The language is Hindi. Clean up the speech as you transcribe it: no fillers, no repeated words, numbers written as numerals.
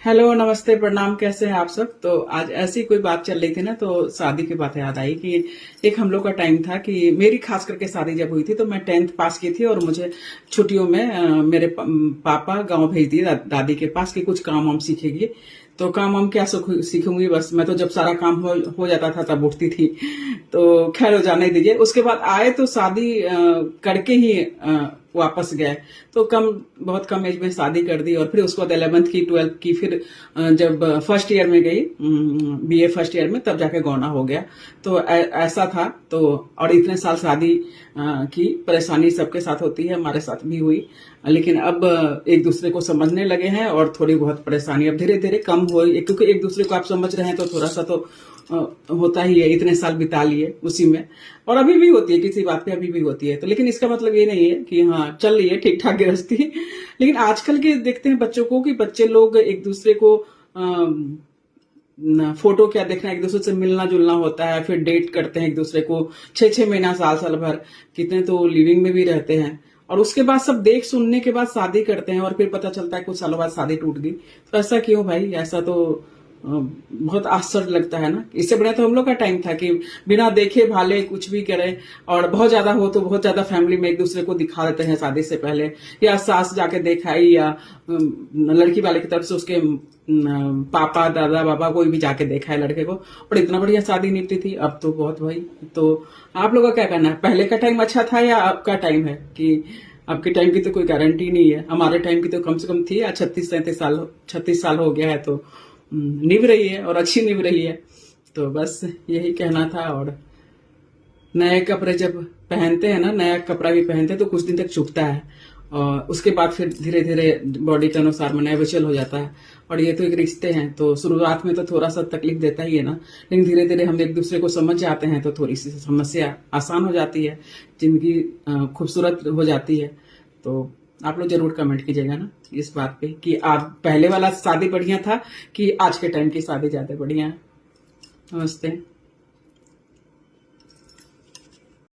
हेलो, नमस्ते, प्रणाम। कैसे हैं आप सब? तो आज ऐसी कोई बात चल रही थी ना, तो शादी की बात याद आई कि एक हम लोग का टाइम था कि मेरी खास करके शादी जब हुई थी तो मैं 10th पास की थी और मुझे छुट्टियों में मेरे पापा गांव भेज दिए दादी के पास कि कुछ काम वाम सीखेगी। तो काम वाम क्या सीखूंगी, बस मैं तो जब सारा काम हो जाता था तब उठती थी। तो खैर हो जाने दीजिए। उसके बाद आए तो शादी करके ही वापस गए। तो बहुत कम एज में शादी कर दी और फिर उसके बाद 11th की 12th की फिर जब फर्स्ट ईयर में गई, बीए फर्स्ट ईयर में, तब जाके गौना हो गया। तो ऐसा था। तो और इतने साल शादी की परेशानी सबके साथ होती है, हमारे साथ भी हुई। लेकिन अब एक दूसरे को समझने लगे हैं और थोड़ी बहुत परेशानी अब धीरे धीरे कम हो, क्योंकि एक दूसरे को आप समझ रहे हैं तो थोड़ा सा तो होता ही है। इतने साल बिता लिए उसी में, और अभी भी होती है, किसी बात पे अभी भी होती है। तो लेकिन इसका मतलब ये नहीं है कि हाँ चल रही है ठीक ठाक गृहस्थी। लेकिन आजकल के देखते हैं बच्चों को कि बच्चे लोग एक दूसरे को फोटो क्या देखना, एक दूसरे से मिलना जुलना होता है, फिर डेट करते हैं एक दूसरे को 6-6 महीना, साल साल भर, कितने तो लिविंग में भी रहते हैं। और उसके बाद सब देख सुनने के बाद शादी करते हैं और फिर पता चलता है कुछ सालों बाद शादी टूट गई। तो ऐसा क्यों भाई? ऐसा तो बहुत आश्चर्य लगता है ना। इससे बढ़िया तो हम लोग का टाइम था कि बिना देखे भाले कुछ भी करें, और बहुत ज्यादा हो तो बहुत ज्यादा फैमिली में एक दूसरे को दिखा देते हैं शादी से पहले, या सास जाके दिखाई, या लड़की वाले की तरफ से उसके पापा दादा बाबा कोई भी जाके देखा है लड़के को, और इतना बढ़िया शादी निपटी थी। अब तो बहुत भाई। तो आप लोगों का क्या कहना है? पहले का टाइम अच्छा था या आपका टाइम है? कि आपके टाइम की तो कोई गारंटी नहीं है, हमारे टाइम की तो कम से कम थी। 36-37 साल हो गया है, तो निभ रही है और अच्छी निभ रही है। तो बस यही कहना था। और नए कपड़े जब पहनते हैं ना, नया कपड़ा भी पहनते हैं तो कुछ दिन तक चुभता है, और उसके बाद फिर धीरे धीरे बॉडी के अनुसार में नेचुरल हो जाता है। और ये तो एक रिश्ते हैं, तो शुरुआत में तो थोड़ा सा तकलीफ देता ही है ना, लेकिन धीरे धीरे हम एक दूसरे को समझ जाते हैं तो थोड़ी सी समस्या आसान हो जाती है, जिंदगी खूबसूरत हो जाती है। तो आप लोग जरूर कमेंट कीजिएगा ना इस बात पे कि आप पहले वाला शादी बढ़िया था कि आज के टाइम की शादी ज्यादा बढ़िया है। नमस्ते।